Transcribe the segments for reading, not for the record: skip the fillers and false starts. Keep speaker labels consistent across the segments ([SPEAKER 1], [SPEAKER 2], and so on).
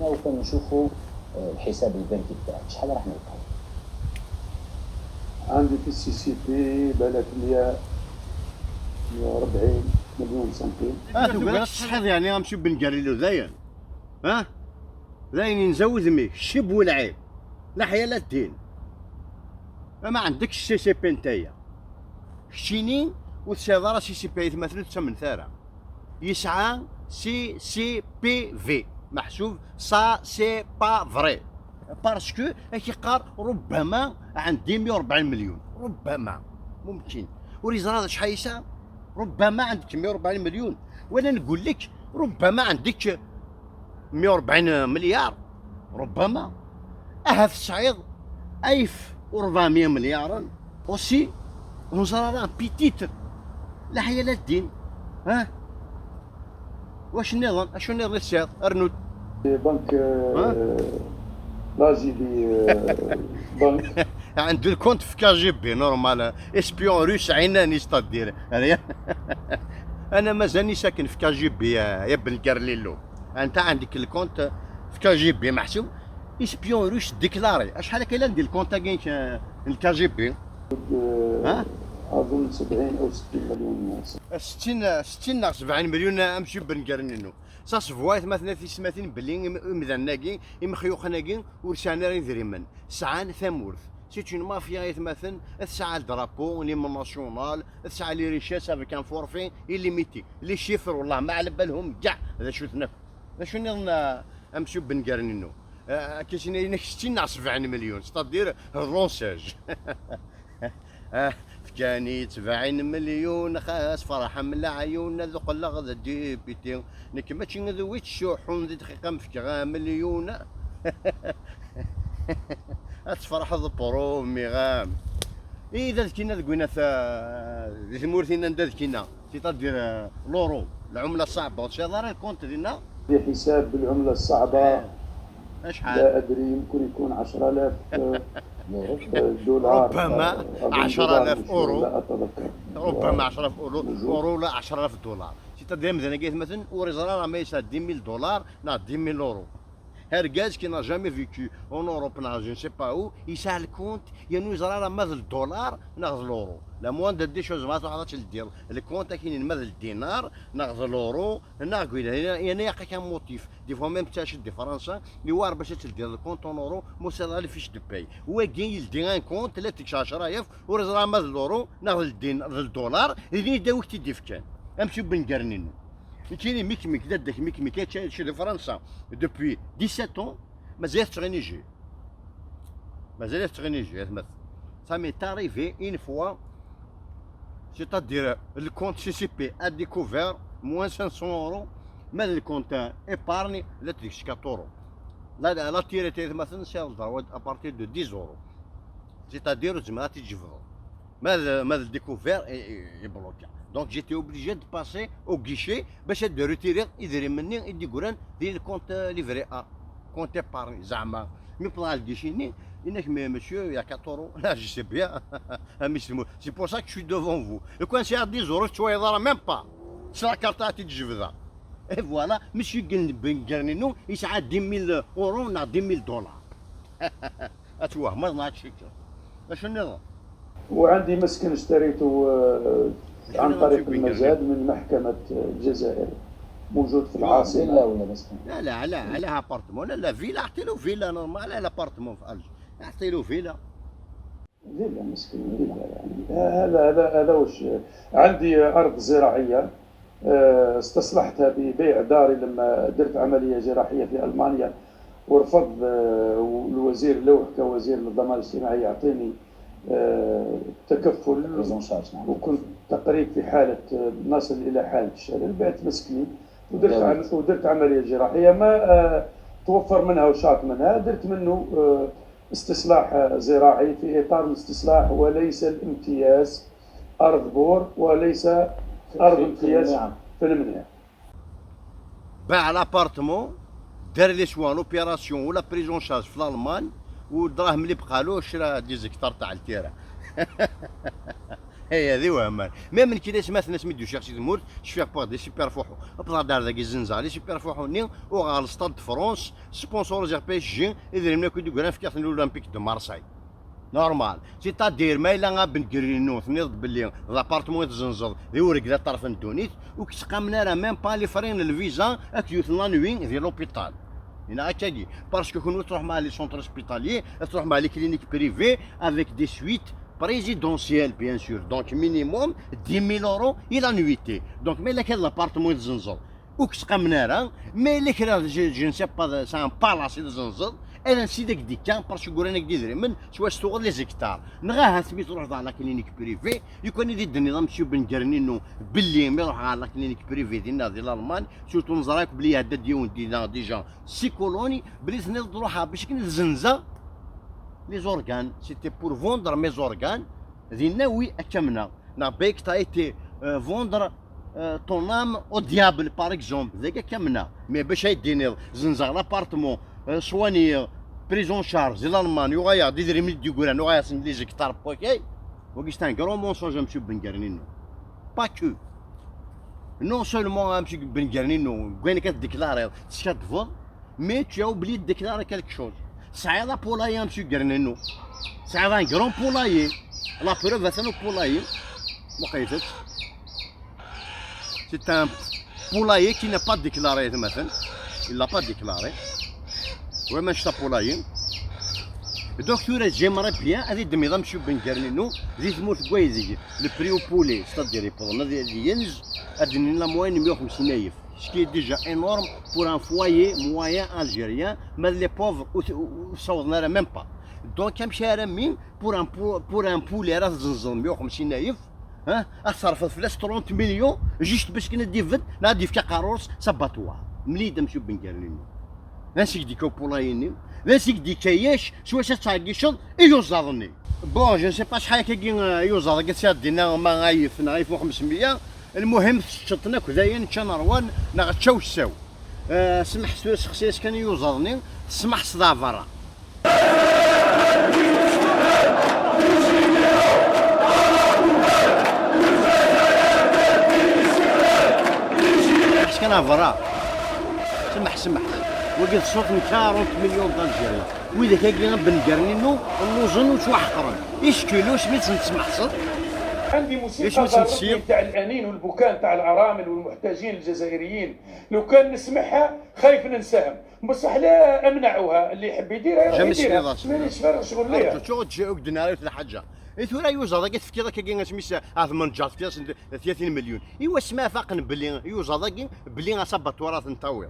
[SPEAKER 1] وكنشوفوا الحساب البنكي تاعك شحال راح نلقاو؟
[SPEAKER 2] عندي في السي سي بي بالك 140 مليون سنتيم.
[SPEAKER 3] تقول تصحيح يعني غنمشيو بنقاري له زاين زاين نزود ميك الشب والعيب لا حيا لا الدين. ما عندكش سي سي بي نتايا شتيني والسيدارة سي سي بي يتمثل تسمن ثارة يسعى سي سي بي في محسوب سا سي با فري باسكو كيقار ربما عندي 140 مليون ربما ممكن وريزرا شحال يسعى ربما عندك 140 مليون وانا نقول لك ربما عندك 140 مليار ربما في الصعيد 1400 مليارا اوسي ونزرا بيتيتر لا حيا لا الدين. واش النظام اشنو النظام السير ارنود
[SPEAKER 2] بنك لازي بنك
[SPEAKER 3] عنده الكونت في كي بي نورمال اسبيون روس عيناني ستادير انا مازالني ساكن في كي بي يا بن كارليلو. انت عندك الكونت في كي بي محسوب اسبيون روس ديكلاري شحال كاين ندير الكونت كاين الكي بي
[SPEAKER 2] اظن 70 او 60 مليون
[SPEAKER 3] 60 ناقص 70 مليون امشي بنقرنينو صاص فوايت مثلا في سماتين بلي مذناكي مخيوخناكي ورسانا رين ذريمن سعان ثمورث سيت اون مافيا يتمثل تسعى الدرابو لي ناسيونال تسعى لي ريشيس افيك ان فورفي ليميتي لي شيفر والله ما على بالهم كاع هذا شو تنف هذا شو نظن امشي بنقرنينو كاين 60 ناقص 70 مليون ستادير الرونساج فكاني 70 مليون خاص فرحة من العيون ذوق اللغة ديبيتي نك ماشي ذويت شوحون ذي دقيقة مفكغا مليون أتفرح ضبرو ميغام إذا ذكينا ذكينا ذي ثمورتينا ندا ذكينا تقدر لورو العملة الصعبة وتشاطر الكونت ديالنا
[SPEAKER 2] بحساب بالعملة الصعبة
[SPEAKER 3] شحال؟
[SPEAKER 2] لا أدري يمكن يكون 10000 دولار
[SPEAKER 3] ربما 10000 أورو
[SPEAKER 2] لا أتذكر
[SPEAKER 3] ربما 10000 أورو لا 10000 دولار c'est-à-dire مثلا قلت مثلا وريزرا ما يسا 10000 دولار نا 10000 أورو هرجاج كي n'a jamais vécu en Europe نا je ne sais pas où يسا الكونت ينو يزرا ماذا الدولار ناخذ الأورو لا موان دي شوز ما تعرفش دير الكونت كاين ماذا الدينار ناخذ الأورو ناقول يعني يقع كان موتيف دي فوا ميم تاشد دي فرنسا اللي وار باش تدير الكونت اون اورو موسى فيش دو باي هو كاين يلدي ان كونت لا تكش 10000 ورزرا ماذا الأورو ناخذ الدولار اللي داوك تدي فكان امشي بنقرنينو كاين ميكميك دادك ميكميك شي دي فرنسا دوبوي 17 مازال تغنيجي مازال تغنيجي مثلا ça m'est arrivé une fois c'est-à-dire le compte CCP a découvert moins 500 euros mais le compte épargne لا تديكش 4 euros لا تيري مثلا سير à partir de 10 euros c'est-à-dire زعما تيجبروا ماذا découvert يبلوكا donc j'étais obligé de passer au guichet باش de retirer يدير مني يدي قران ديال الكونت ليفري ا كونت épargne زعما مي بلا الكيشيني إنك monsieur il y a 4 euros là je sais bien c'est pour ça que je suis devant vous le coin c'est à 10 euros tu vois même pas c'est la carte à تجبدها et voilà monsieur بنقرنينو يسعى 10000 اورو نا 10000 دولار اتوه ما نعرفش اش النظام.
[SPEAKER 2] وعندي مسكن اشتريته عن طريق المزاد من محكمة الجزائر موجود في العاصمة.
[SPEAKER 1] لا ولا مسكن؟
[SPEAKER 3] لا على ابارتمون لا فيلا اعطي له فيلا نورمال على الابارتمون في الج اعطي له فيلا
[SPEAKER 2] مسكن فيلا يعني هذا واش عندي أرض زراعية استصلحتها ببيع داري لما درت عملية جراحية في ألمانيا ورفض الوزير لوح كوزير للضمان الاجتماعي يعطيني تكفل وكنت تقريبا في حالة نصل إلى حالة الشلل بعت مسكني ودرت عملية جراحية ما توفر منها وشاط منها درت منه استصلاح زراعي في إطار الاستصلاح وليس الامتياز أرض بور وليس أرض امتياز في المنيا.
[SPEAKER 3] باع الابارتمون دار لي سوان لوبيراسيون ولا بريزون شارج في الالمان والدراهم اللي بقالو شرا دي زكتار تاع التيرا هي هذه وهمان ميم كي مثلا سميتو شيخ سيدي مورت شفيق با دي سوبر فوحو بلا دار ذاك الزنزه لي سوبر فوحو ني وغال ستاد فرونس سبونسوريزي بي اس جي اذا لم يكن يقول في كاس الاولمبيك دو مارساي نورمال سيتادير ما الا غا بنكرينو تنيض باللي لابارتمون تزنزل ذي ورق ذا طرف ندونيت وكتقامنا راه ميم با لي فرين الفيزا اكيوت لانوين ديال لوبيتال هنا هكاكي باسكو كون تروح مع لي سونتر اسبيتاليي تروح مع لي كلينيك بريفي افيك دي سويت بريزيدونسيال بيان سور دونك مينيموم 10,000 اورو الى نويتي دونك مي الا كان لابارتمون تزنزل وكتقامنا راه مي الا كان جو نسي با سان بالاس تزنزل انا نسيدك ديكا باسكو قولنا كدي درهم سوا ستوغ لي زيكتار نغاها ثبيت تروح على كلينيك بريفي يكون يدي النظام مشيو بنكرنينو باللي ما يروح على كلينيك بريفي ديالنا ديال الالمان سورتو نزراك بلي هدا ديون دينا ديجا سيكولوني بلي تنيض تروحها باش كاين الزنزه لي زورغان سيتي بور فوندر مي زورغان ديالنا وي اكمنا نا بيك تايتي فوندر طون ام او ديابل باغ اكزومبل ذاك كمنا مي باش يديني زنزه لابارتمون سواني بريزون شارج ديال الالمان يغايا دي دريمي دي غوران يغايا سن لي زيكتار بوكي وكيش تان كرون مونسونج مشيو بنكرنينو با كو نون سولمون مشيو بنكرنينو كاين كتديكلاري تشكتفض مي تشاو بلي ديكلاري كالك شوز سعيدا بولاي مشيو كرنينو سعيدا كرون بولاي لا بروف مثلا بولاي لقيتك سي ان بولاي كي نا با ديكلاري مثلا الا با ديكلاري وما شتا بولاي دكتور جيمرا بيان هذه الدميضه مشيو بنكرنينو زي تموت كويزي البريو بولي ستادير يبوضنا ديال ينج ادني لا موين 150,000 شكي ديجا انورم بور ان فوايي موين الجيريان ما لي بوفر صوتنا راه ميم با دونك كنمشي راه بور ان بولي راه تزنزل 150,000 ها اصرف فلاس 30 مليون جيست باش كنا ديفد نادي في قاروس صباتوا ملي مشيو بنكرنينو ناسيك ديكو بولايني ناسيك ديكاياش شواش تاعيشن يوزادني بون جو سي با شحال كاين يوزاد قالت دينا ما غايف 500 المهم شطنا كذايا تشانروان نغتشاو الساو سمح شخصيات كان يوزادني تسمح صدافرا كان فرا سمح وقلت صوت من 40 مليون دالجيريا واذا كاين بنكرنينو نوزن وشو حقرن ايش كيلو سميت نسمح صوت
[SPEAKER 2] عندي موسيقى ضربتني تاع الانين والبكاء تاع الارامل والمحتاجين الجزائريين لو كان نسمعها خايف ننساهم بصح لا امنعوها اللي يحب يديرها يديرها مانيش فارغ شغل ليها
[SPEAKER 3] شو تجي دينار ولا حاجه ثورا يوزا كي تفكير كاين سميت هذا من جات 30 مليون ايوا سما فاقن بلي يوزا بلي غصب تراث نطوي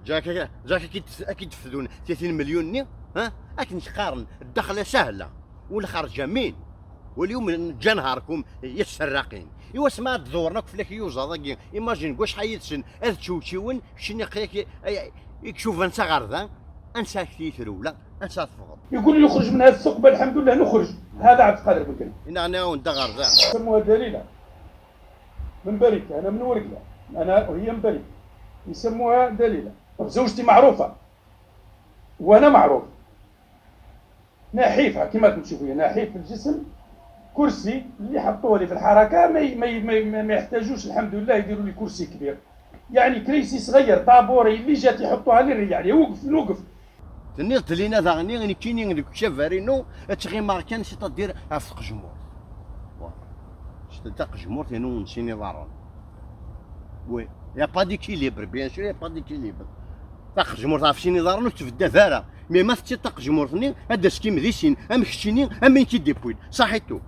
[SPEAKER 3] جاك اكيد تفدون 30 مليون ني ها اكيد نقارن الدخله سهله والخرج جميل واليوم جا نهاركم يا السراقين ايوا سما تدورنا في يوزا ايماجين واش حيدسن اذ تشوتشيون شنو يكشوف انسى غرذا انسى كثير ولا انسى تفضل
[SPEAKER 2] يقول لي يخرج من هذه الثقبه الحمد لله نخرج هذا عبد القادر بن كريم
[SPEAKER 3] انا وانت غرذا
[SPEAKER 2] يسموها دليله من بريكه انا من ورقله انا وهي من بريكه يسموها دليله زوجتي معروفه وانا معروف نحيفها كما تشوفوا نحيف في الجسم كرسي اللي حطوه لي في الحركه ما يحتاجوش الحمد لله يديروا لي كرسي كبير يعني كريسي صغير طابوري اللي جات يحطوها لي يعني نوقف
[SPEAKER 3] تنيض لينا ثاني غني كيني ديك شافارينو تغي ماركان سي تدير افق جمهور تلتق جمهور تنو نسيني ضارون وي يا با ديكيليبر بيان سور يا با ديكيليبر تاق جمهور تعرفيني ضارون تبدا ثاره مي ما تلتق جمهور ثاني هذا سكيم ديسين ام كشيني ام كي ديبوين صحيتو